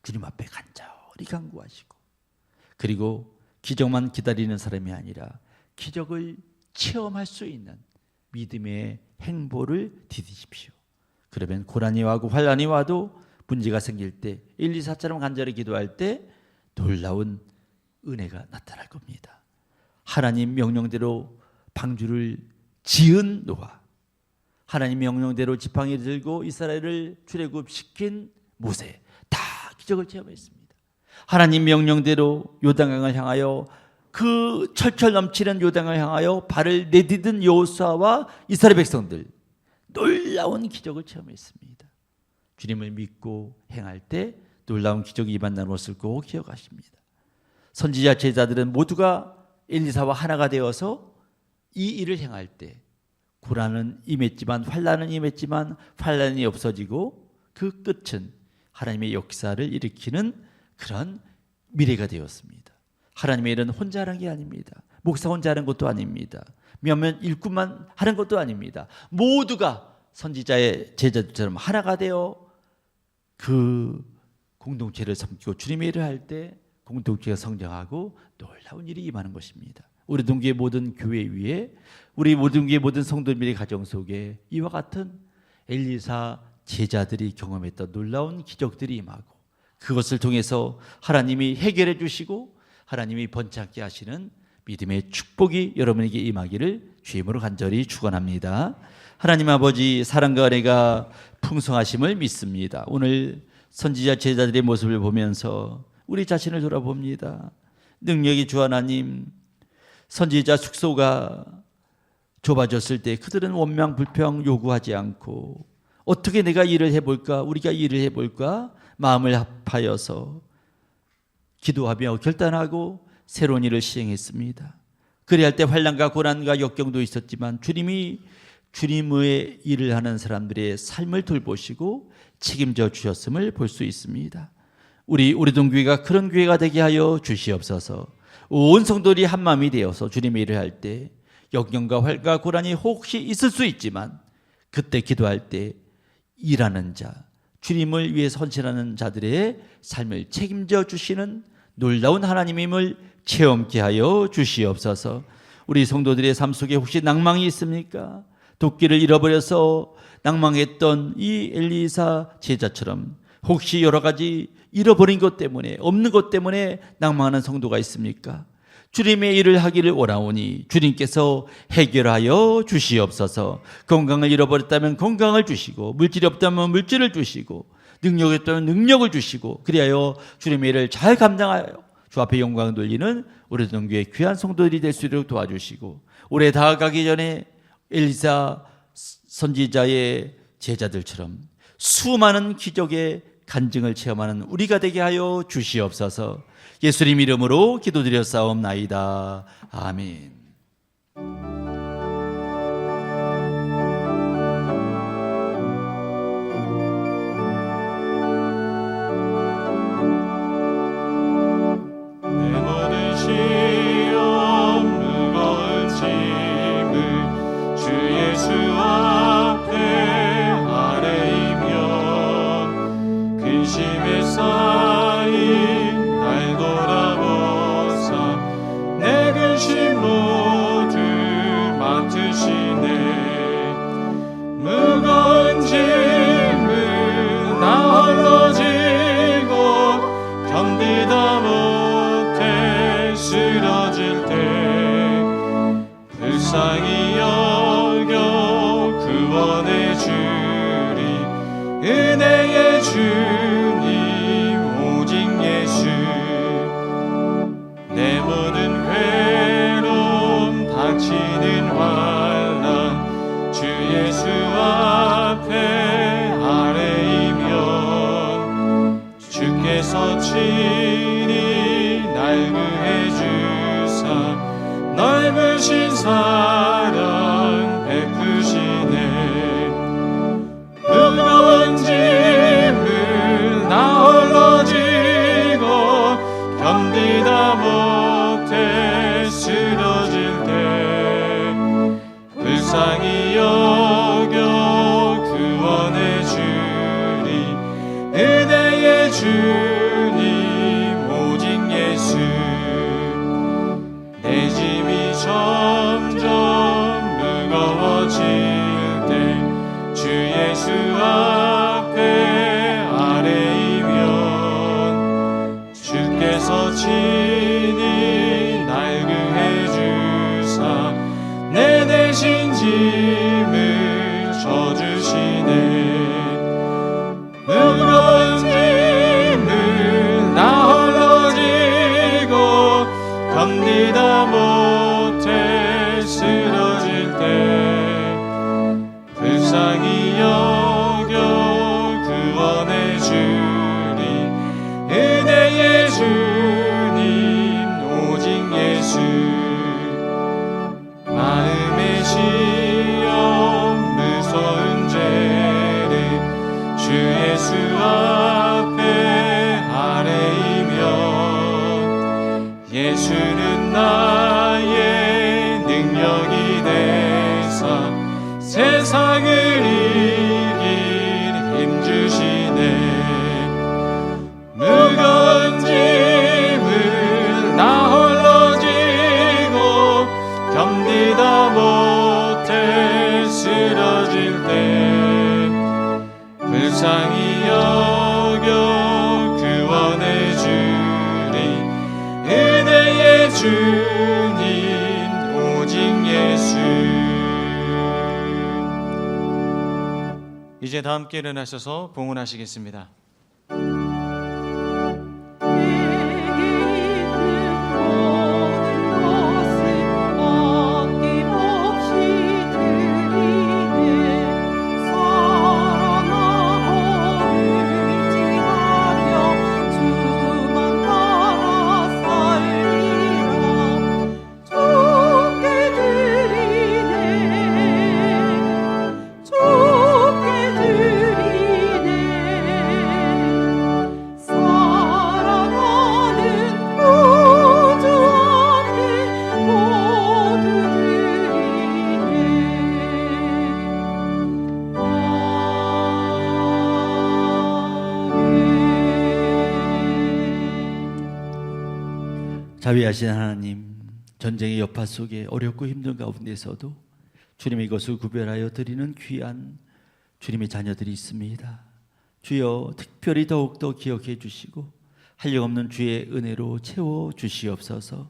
주님 앞에 간절히 간구하시고, 그리고 기적만 기다리는 사람이 아니라 기적을 체험할 수 있는 믿음의 행보를 디디십시오. 그러면 고난이 와고 환난이 와도 문제가 생길 때 엘리사처럼 간절히 기도할 때 놀라운 은혜가 나타날 겁니다. 하나님 명령대로 방주를 지은 노아, 하나님 명령대로 지팡이를 들고 이스라엘을 출애굽시킨 모세, 다 기적을 체험했습니다. 하나님 명령대로 요단강을 향하여 그 철철 넘치는 요단강을 향하여 발을 내디딘 여호수아와 이스라엘 백성들, 놀라운 기적을 체험했습니다. 주님을 믿고 행할 때 놀라운 기적이 만나는 것을 꼭 기억하십니다. 선지자 제자들은 모두가 엘리사와 하나가 되어서 이 일을 행할 때 고난은 임했지만 환난은 임했지만 환난이 없어지고 그 끝은 하나님의 역사를 일으키는 그런 미래가 되었습니다. 하나님의 일은 혼자 하는 게 아닙니다. 목사 혼자 하는 것도 아닙니다. 몇몇 일꾼만 하는 것도 아닙니다. 모두가 선지자의 제자들처럼 하나가 되어 그 공동체를 섬기고 주님의 일을 할 때 공동체가 성장하고 놀라운 일이 임하는 것입니다. 우리 동교의 모든 교회 위에 우리 모든 교회 모든 성도들의 가정 속에 이와 같은 엘리사 제자들이 경험했던 놀라운 기적들이 임하고 그것을 통해서 하나님이 해결해 주시고 하나님이 번창케 하시는 믿음의 축복이 여러분에게 임하기를 주임으로 간절히 축원합니다. 하나님 아버지 사랑과 은혜가 풍성하심을 믿습니다. 오늘 선지자 제자들의 모습을 보면서 우리 자신을 돌아봅니다. 능력이 주 하나님, 선지자 숙소가 좁아졌을 때 그들은 원망불평 요구하지 않고 어떻게 내가 일을 해볼까, 우리가 일을 해볼까 마음을 합하여서 기도하며 결단하고 새로운 일을 시행했습니다. 그리할 때 환난과 고난과 역경도 있었지만 주님이 주님의 일을 하는 사람들의 삶을 돌보시고 책임져 주셨음을 볼 수 있습니다. 우리 동교회가 그런 교회가 되게 하여 주시옵소서. 온 성도들이 한 마음이 되어서 주님의 일을 할 때 역경과 환난과 고난이 혹시 있을 수 있지만 그때 기도할 때 일하는 자, 주님을 위해 헌신하는 자들의 삶을 책임져 주시는 놀라운 하나님임을 체험케 하여 주시옵소서. 우리 성도들의 삶 속에 혹시 낭망이 있습니까? 도끼를 잃어버려서 낭망했던 이 엘리사 제자처럼 혹시 여러 가지 잃어버린 것 때문에 없는 것 때문에 낭망하는 성도가 있습니까? 주님의 일을 하기를 원하오니 주님께서 해결하여 주시옵소서. 건강을 잃어버렸다면 건강을 주시고 물질이 없다면 물질을 주시고 능력이 없다면 능력을 주시고 그리하여 주님의 일을 잘 감당하여 주 앞에 영광을 돌리는 우리 동교의 귀한 성도들이 될 수 있도록 도와주시고 올해 다가가기 전에 엘리사 선지자의 제자들처럼 수많은 기적의 간증을 체험하는 우리가 되게 하여 주시옵소서. 예수님 이름으로 기도드렸사옵나이다. 아멘. 내 모든 시험 무거운 짐을 주 예수 앞에 아뢰이며 근심에 쌓인 날 돌아보사 내 근심 모두 맡으시네. 무거운 짐을 나 홀로 지고 견디다 못해 쓰러질 때 불쌍히 여겨 구원해 주리 은혜의 주님 오직 예수. 내 모든 괴로움 닥치는 환난 주 예수 앞에 아뢰이면 주께서 친히 날 구해 주사 넓으신 사랑 견디다 못해 쓰러질 때 불쌍히 여겨 구원해 주니 은혜의 주님 오직 예수 마음의 시험 무서운 죄를 주 예수 앞에 아뢰이면 예수는 나의 능력이 되사 세상을 이길 힘 주시네 무거운 짐을 나 홀로 지고 견디다 못해 쓰러질 때 불쌍히 여겨 구원해 주리 은혜의 주님 오직 예수. 이제 다 함께 일어나셔서 봉헌하시겠습니다. 자비하신 하나님, 전쟁의 여파 속에 어렵고 힘든 가운데서도 주님의 것을 구별하여 드리는 귀한 주님의 자녀들이 있습니다. 주여 특별히 더욱더 기억해 주시고 한량없는 주의 은혜로 채워 주시옵소서.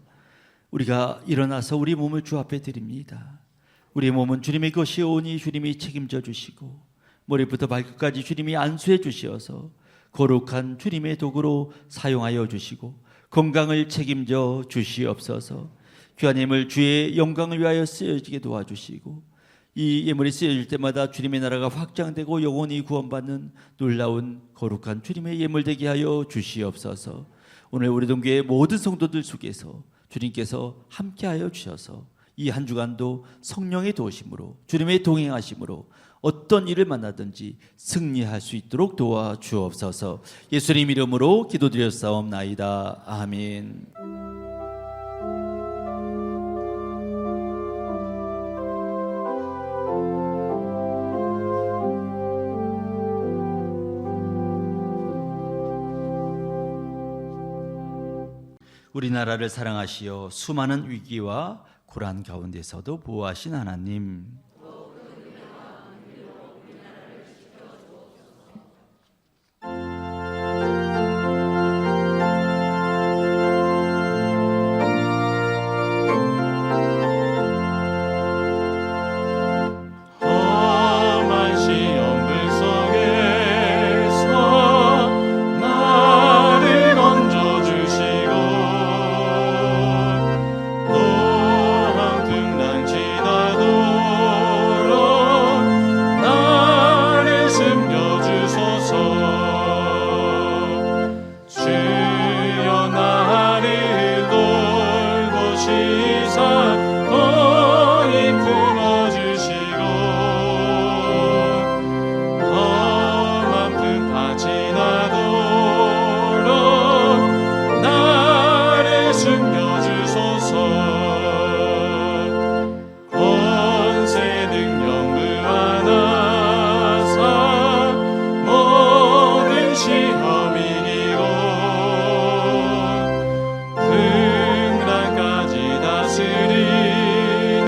우리가 일어나서 우리 몸을 주 앞에 드립니다. 우리 몸은 주님의 것이오니 주님이 책임져 주시고 머리부터 발끝까지 주님이 안수해 주시어서 거룩한 주님의 도구로 사용하여 주시고 건강을 책임져 주시옵소서. 귀한 예물 주의 영광을 위하여 쓰여지게 도와주시고 이 예물이 쓰여질 때마다 주님의 나라가 확장되고 영원히 구원받는 놀라운 거룩한 주님의 예물 되게 하여 주시옵소서. 오늘 우리 동교의 모든 성도들 속에서 주님께서 함께하여 주셔서 이 한 주간도 성령의 도우심으로 주님의 동행하심으로 어떤 일을 만나든지 승리할 수 있도록 도와주옵소서. 예수님 이름으로 기도드렸사옵나이다. 아멘. 우리나라를 사랑하시어 수많은 위기와 고난 가운데서도 보호하신 하나님, 승랑까지 다스리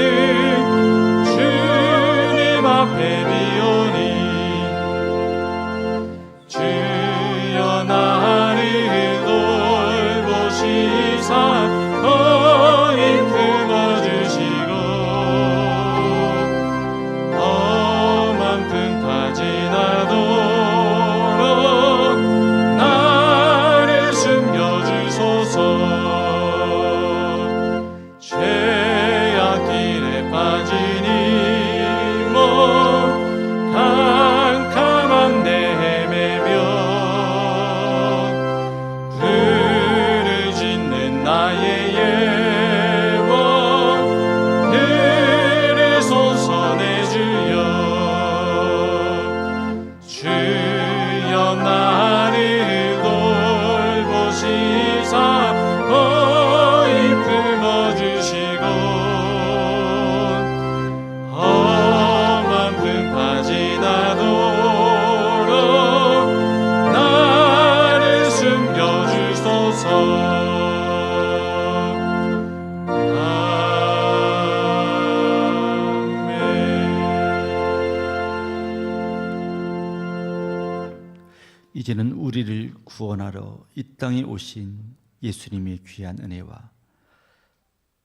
이제는 우리를 구원하러 이 땅에 오신 예수님의 귀한 은혜와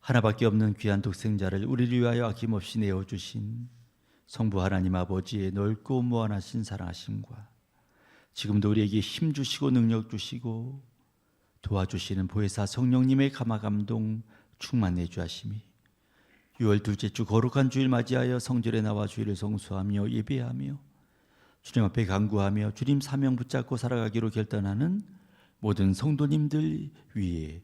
하나밖에 없는 귀한 독생자를 우리를 위하여 아낌없이 내어주신 성부 하나님 아버지의 넓고 무한하신 사랑하심과 지금도 우리에게 힘 주시고 능력 주시고 도와주시는 보혜사 성령님의 감화감동 충만해 주하심이 6월 둘째 주 거룩한 주일 맞이하여 성전에 나와 주일을 성수하며 예배하며 주님 앞에 간구하며 주님 사명 붙잡고 살아가기로 결단하는 모든 성도님들 위해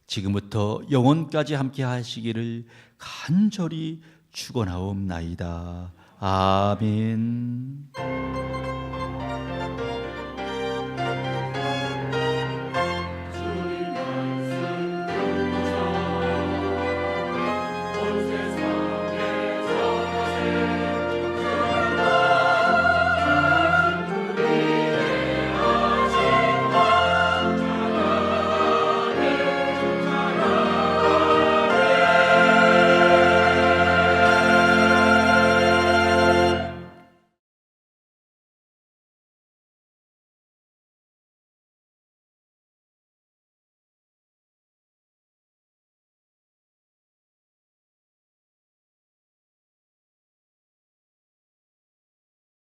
지금부터 영원까지 함께 하시기를 간절히 축원하옵나이다. 아멘.